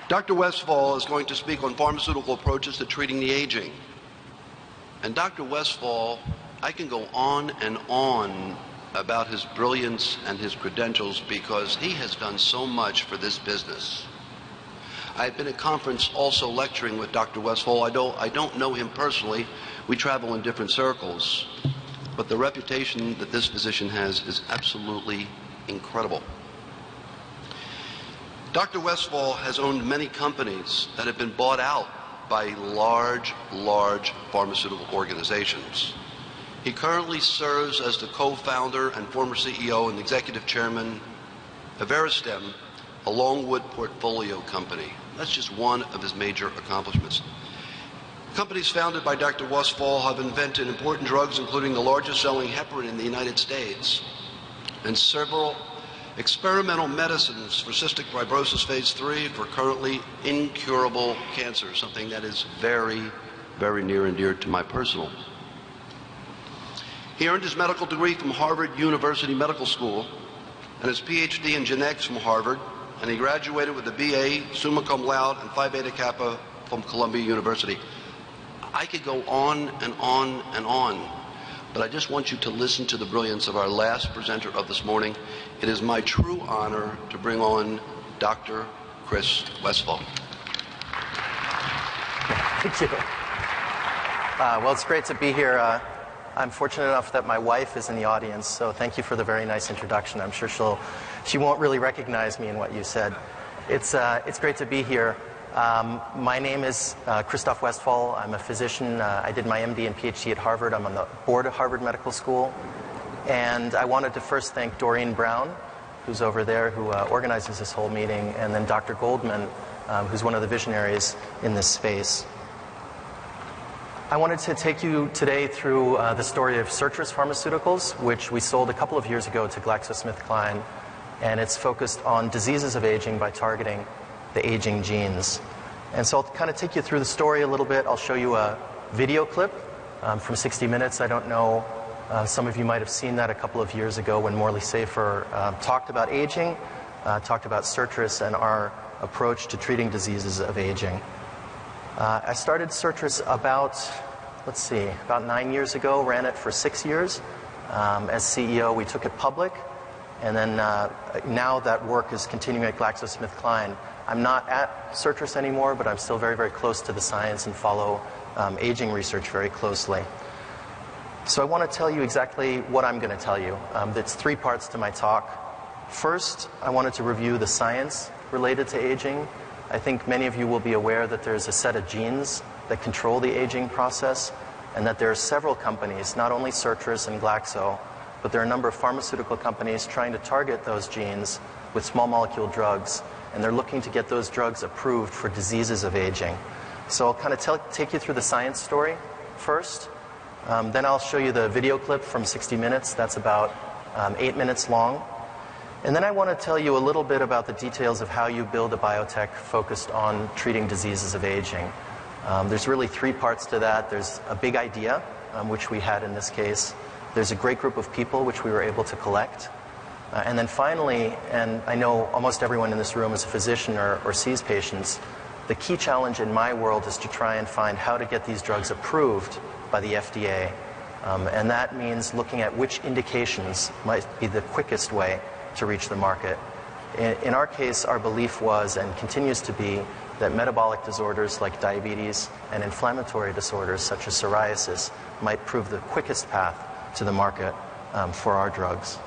Dr. Westphal is going to speak on pharmaceutical approaches to treating the aging. And Dr. Westphal, I can go on and on about his brilliance and his credentials because he has done so much for this business. I've been at conference also lecturing with Dr. Westphal. I don't know him personally. We travel in different circles. But the reputation that this physician has is absolutely incredible. Dr. Westphal has owned many companies that have been bought out by large pharmaceutical organizations. He currently serves as the co-founder and former CEO and executive chairman of Veristem, a Longwood portfolio company. That's just one of his major accomplishments. Companies founded by Dr. Westphal have invented important drugs, including the largest selling heparin in the United States, and several experimental medicines for cystic fibrosis phase 3 for currently incurable cancer, something that is very near and dear to my personal. He earned his medical degree from Harvard University Medical School and his PhD in genetics from Harvard, and he graduated with a BA, summa cum laude, and Phi Beta Kappa from Columbia University. I could go on and on and on, but I just want you to listen to the brilliance of our last presenter of this morning. It is my true honor to bring on Dr. Chris Westphal. Thank you. Well, it's great to be here. I'm fortunate enough that my wife is in the audience, so thank you for the very nice introduction. I'm sure she won't really recognize me in what you said. It's great to be here. My name is Christoph Westphal. I'm a physician. I did my MD and PhD at Harvard. I'm on the board of Harvard Medical School. And I wanted to first thank Doreen Brown, who's over there, who organizes this whole meeting, and then Dr. Goldman, who's one of the visionaries in this space. I wanted to take you today through the story of Sirtris Pharmaceuticals, which we sold a couple of years ago to GlaxoSmithKline, and it's focused on diseases of aging by targeting the aging genes. And so I'll kind of take you through the story a little bit. I'll show you a video clip from 60 Minutes. I don't know, some of you might have seen that a couple of years ago when Morley Safer talked about aging, talked about Sirtris and our approach to treating diseases of aging. I started Sirtris about 9 years ago, ran it for 6 years. As CEO, we took it public, and then now that work is continuing at GlaxoSmithKline. I'm not at Sirtris anymore, but I'm still very close to the science and follow aging research very closely. So I want to tell you exactly what I'm going to tell you. There's 3 parts to my talk. First, I wanted to review the science related to aging. I think many of you will be aware that there's a set of genes that control the aging process, and that there are several companies, not only Sirtris and Glaxo, but there are a number of pharmaceutical companies trying to target those genes with small molecule drugs, and they're looking to get those drugs approved for diseases of aging. So I'll kind of take you through the science story first. Then I'll show you the video clip from 60 Minutes. That's about 8 minutes long. And then I want to tell you a little bit about the details of how you build a biotech focused on treating diseases of aging. There's really 3 parts to that. There's a big idea, which we had in this case. There's a great group of people, which we were able to collect. And then finally, and I know almost everyone in this room is a physician or sees patients, the key challenge in my world is to try and find how to get these drugs approved by the FDA. And that means looking at which indications might be the quickest way to reach the market. In our case, our belief was and continues to be that metabolic disorders like diabetes and inflammatory disorders such as psoriasis might prove the quickest path to the market for our drugs.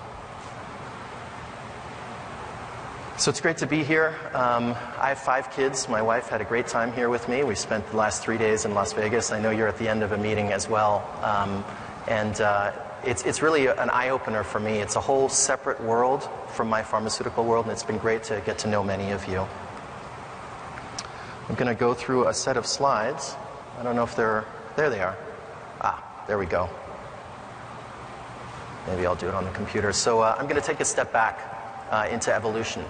So it's great to be here. I have 5 kids. My wife had a great time here with me. We spent the last 3 days in Las Vegas. I know you're at the end of a meeting as well. It's really an eye-opener for me. It's a whole separate world from my pharmaceutical world, and it's been great to get to know many of you. I'm going to go through a set of slides. I don't know if there they are. There we go. Maybe I'll do it on the computer. So I'm going to take a step back into evolution.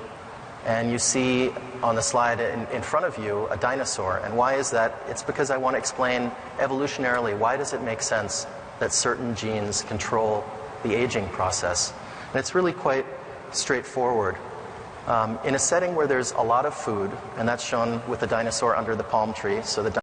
And you see on the slide in front of you a dinosaur. And why is that? It's because I want to explain evolutionarily why does it make sense that certain genes control the aging process. And it's really quite straightforward. In a setting where there's a lot of food, and that's shown with the dinosaur under the palm tree, so the